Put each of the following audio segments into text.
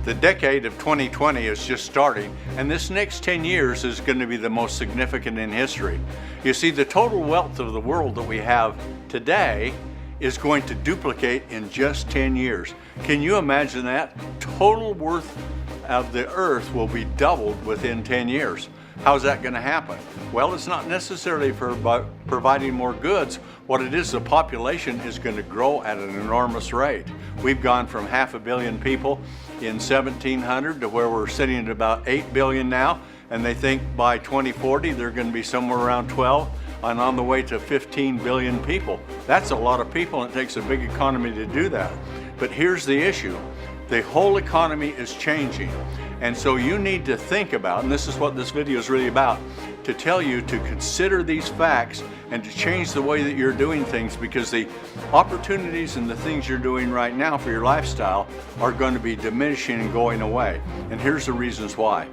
The decade of 2020 is just starting, and this next 10 years is going to be the most significant in history. You see, the total wealth of the world that we have today is going to duplicate in just 10 years. Can you imagine that? Total worth of the earth will be doubled within 10 years. How's that going to happen? Well, it's not necessarily for providing more goods. What it is, the population is going to grow at an enormous rate. We've gone from 500 million people in 1700 to where we're sitting at about 8 billion now, and they think by 2040 they're going to be somewhere around 12 and on the way to 15 billion people. That's a lot of people, and it takes a big economy to do that. But here's the issue. The whole economy is changing. And so you need to think about, and this is what this video is really about, to tell you to consider these facts and to change the way that you're doing things, because the opportunities and the things you're doing right now for your lifestyle are going to be diminishing and going away. And here's the reasons why.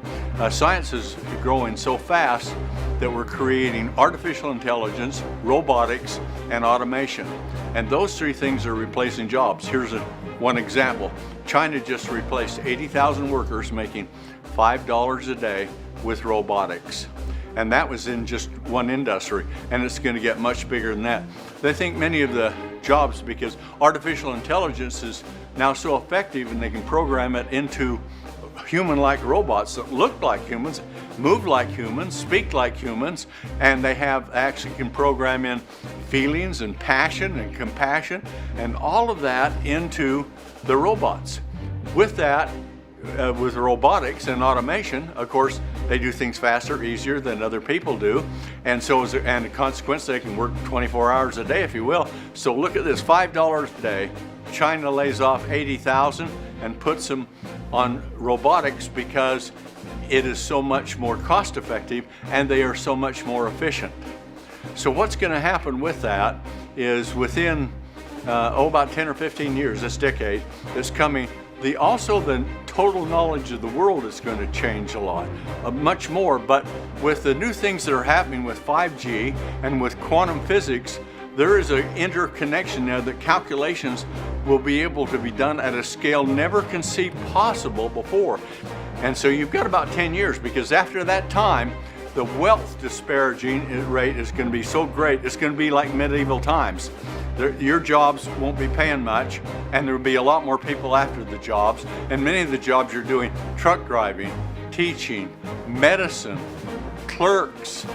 Science is growing so fast that we're creating artificial intelligence, robotics, and automation. And those three things are replacing jobs. Here's one example. China just replaced 80,000 workers making $5 a day with robotics. And that was in just one industry, and it's going to get much bigger than that. They think many of the jobs, because artificial intelligence is now so effective and they can program it into human-like robots that look like humans, move like humans, speak like humans, and they actually can program in feelings and passion and compassion and all of that into the robots. With that, with robotics and automation, of course, they do things faster, easier than other people do, and so and a consequence, they can work 24 hours a day, if you will. So look at this, $5 a day. China lays off 80,000 and puts them on robotics because it is so much more cost effective and they are so much more efficient. So what's going to happen with that is within about 10 or 15 years, this decade that's coming, also the total knowledge of the world is going to change a lot, much more. But with the new things that are happening with 5G and with quantum physics, there is an interconnection there that calculations will be able to be done at a scale never conceived possible before. And so you've got about 10 years, because after that time, the wealth disparaging rate is going to be so great, it's going to be like medieval times. Your jobs won't be paying much, and there will be a lot more people after the jobs. And many of the jobs you're doing, truck driving, teaching, medicine, clerks,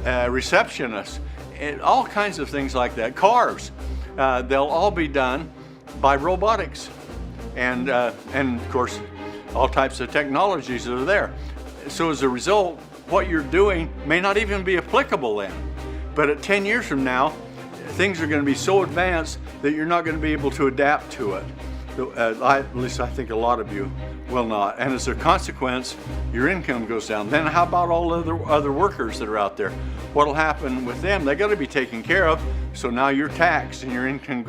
receptionists, and all kinds of things like that, cars, they'll all be done by robotics. And of course, all types of technologies that are there. So as a result, what you're doing may not even be applicable then. But at 10 years from now, things are going to be so advanced that you're not going to be able to adapt to it. At least I think a lot of you will not. And as a consequence, your income goes down. Then how about all other workers that are out there? What'll happen with them? They got to be taken care of. So now you're taxed and your income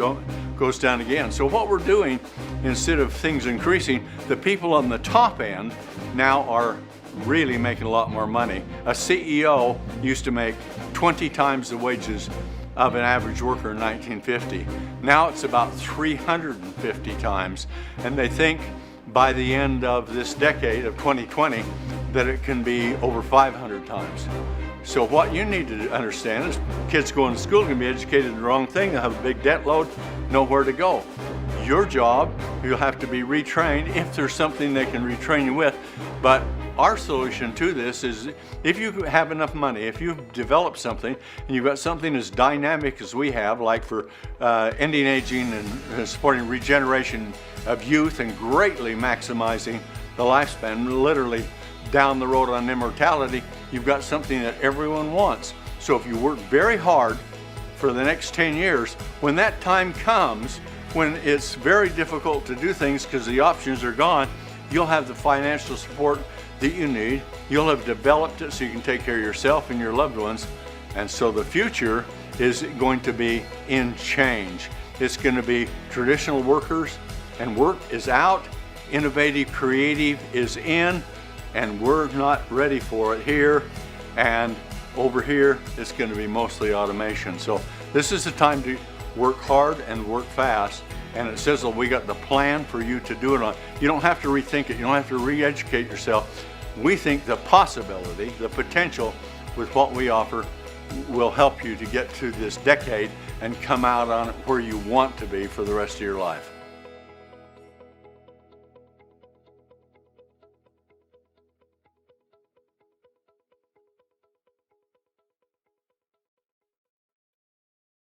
goes down again. So what we're doing, instead of things increasing, the people on the top end now are really making a lot more money. A CEO used to make 20 times the wages of an average worker in 1950. Now it's about 350 times. And they think by the end of this decade of 2020 that it can be over 500 times. So what you need to understand is kids going to school are going to be educated in the wrong thing. They'll have a big debt load, nowhere to go. Your job, you'll have to be retrained if there's something they can retrain you with. But our solution to this is, if you have enough money, if you've developed something and you've got something as dynamic as we have, like for ending aging and supporting regeneration of youth and greatly maximizing the lifespan, literally down the road on immortality, you've got something that everyone wants. So if you work very hard for the next 10 years, when that time comes, when it's very difficult to do things because the options are gone, you'll have the financial support that you need. You'll have developed it so you can take care of yourself and your loved ones. And so the future is going to be in change. It's going to be traditional workers, and work is out, innovative, creative is in, and we're not ready for it here. And over here, it's going to be mostly automation. So this is the time to work hard and work fast. And at Sisel, we got the plan for you to do it on. You don't have to rethink it. You don't have to re-educate yourself. We think the possibility, the potential with what we offer will help you to get to this decade and come out on it where you want to be for the rest of your life.